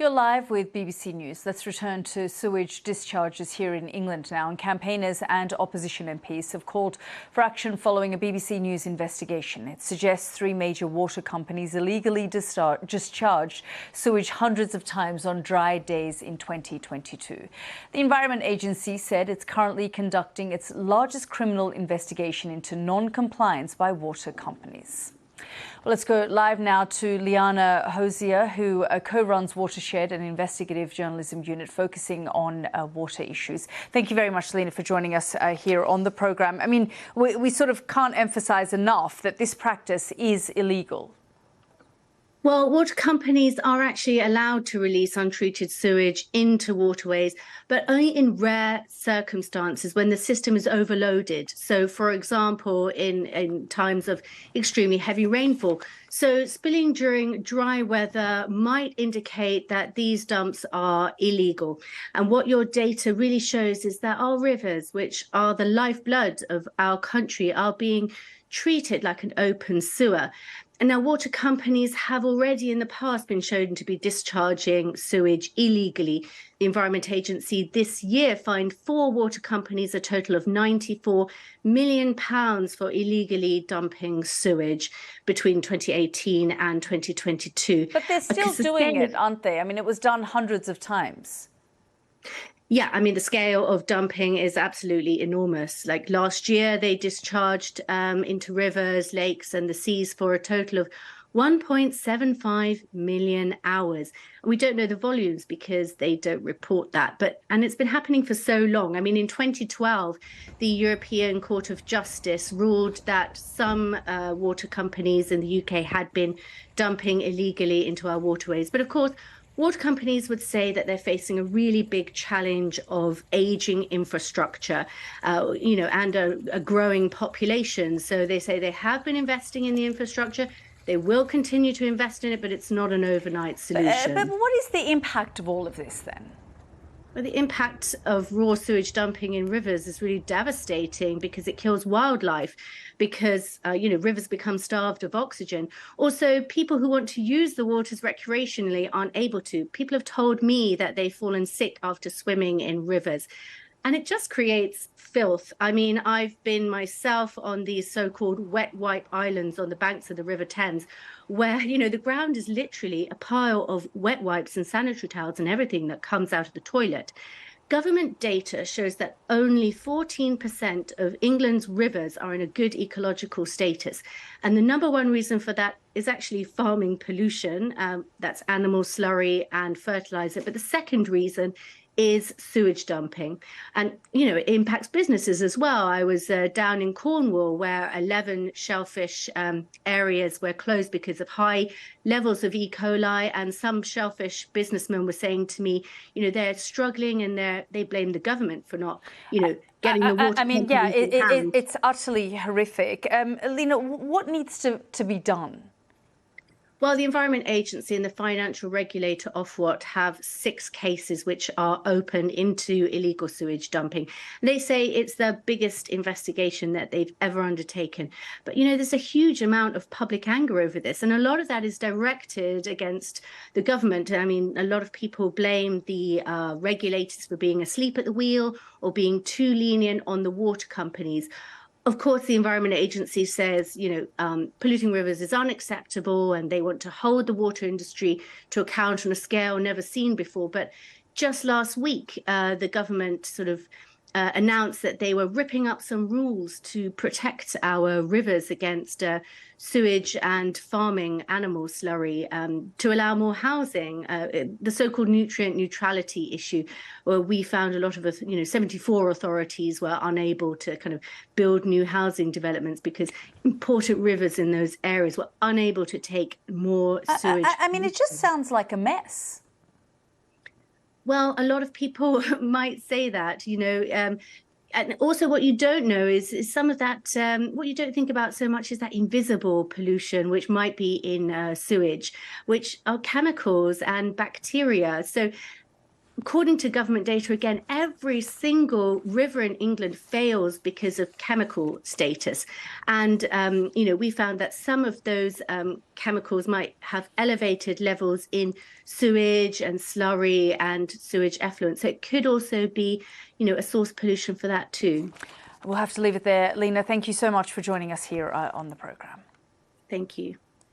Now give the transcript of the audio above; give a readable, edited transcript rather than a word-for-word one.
You're live with BBC News. Let's return to sewage discharges here in England now. And campaigners and opposition MPs have called for action following a BBC News investigation. It suggests three major water companies illegally discharged sewage hundreds of times on dry days in 2022. The Environment Agency said it's currently conducting its largest criminal investigation into non-compliance by water companies. Well, let's go live now to Leana Hosea, who co-runs Watershed, an investigative journalism unit focusing on water issues. Thank you very much, Leana, for joining us here on the programme. I mean, we sort of can't emphasise enough that this practice is illegal. Well, water companies are actually allowed to release untreated sewage into waterways, but only in rare circumstances when the system is overloaded. So, for example, in times of extremely heavy rainfall. So spilling during dry weather might indicate that these dumps are illegal. And what your data really shows is that our rivers, which are the lifeblood of our country, are being treated like an open sewer. And now water companies have already in the past been shown to be discharging sewage illegally. The Environment Agency this year fined 4 water companies a total of £94 million for illegally dumping sewage between 2018 and 2022. But they're still doing it, aren't they? I mean, it was done hundreds of times. Yeah, I mean, the scale of dumping is absolutely enormous. Like last year, they discharged into rivers, lakes and the seas for a total of 1.75 million hours. We don't know the volumes because they don't report that. And it's been happening for so long. I mean, in 2012, the European Court of Justice ruled that some water companies in the UK had been dumping illegally into our waterways. But of course, water companies would say that they're facing a really big challenge of aging infrastructure, and a growing population. So they say they have been investing in the infrastructure. They will continue to invest in it, but it's not an overnight solution. But what is the impact of all of this then? Well, the impact of raw sewage dumping in rivers is really devastating because it kills wildlife, because, rivers become starved of oxygen. Also, people who want to use the waters recreationally aren't able to. People have told me that they've fallen sick after swimming in rivers. And it just creates filth. I mean, I've been myself on these so-called wet wipe islands on the banks of the River Thames, where, the ground is literally a pile of wet wipes and sanitary towels and everything that comes out of the toilet. Government data shows that only 14% of England's rivers are in a good ecological status. And the number one reason for that is actually farming pollution. That's animal slurry and fertilizer. But the second reason is sewage dumping. And, it impacts businesses as well. I was down in Cornwall where 11 shellfish areas were closed because of high levels of E. coli. And some shellfish businessmen were saying to me, they're struggling and they blame the government for not, getting the water. I mean, yeah, it's utterly horrific. Leana, what needs to be done? Well, the Environment Agency and the financial regulator Ofwat have 6 cases which are open into illegal sewage dumping. They say it's the biggest investigation that they've ever undertaken. But, there's a huge amount of public anger over this. And a lot of that is directed against the government. I mean, a lot of people blame the regulators for being asleep at the wheel or being too lenient on the water companies. Of course, the Environment Agency says, polluting rivers is unacceptable and they want to hold the water industry to account on a scale never seen before. But just last week, the government sort of announced that they were ripping up some rules to protect our rivers against sewage and farming animal slurry, to allow more housing, the so-called nutrient neutrality issue, where we found a lot of, 74 authorities were unable to kind of build new housing developments because important rivers in those areas were unable to take more sewage. I mean, it just sounds like a mess. Well, a lot of people might say that, and also what you don't know is some of that, what you don't think about so much is that invisible pollution, which might be in sewage, which are chemicals and bacteria. So according to government data, again, every single river in England fails because of chemical status. And, we found that some of those chemicals might have elevated levels in sewage and slurry and sewage effluent. So it could also be, a source pollution for that too. We'll have to leave it there. Leana, thank you so much for joining us here on the programme. Thank you.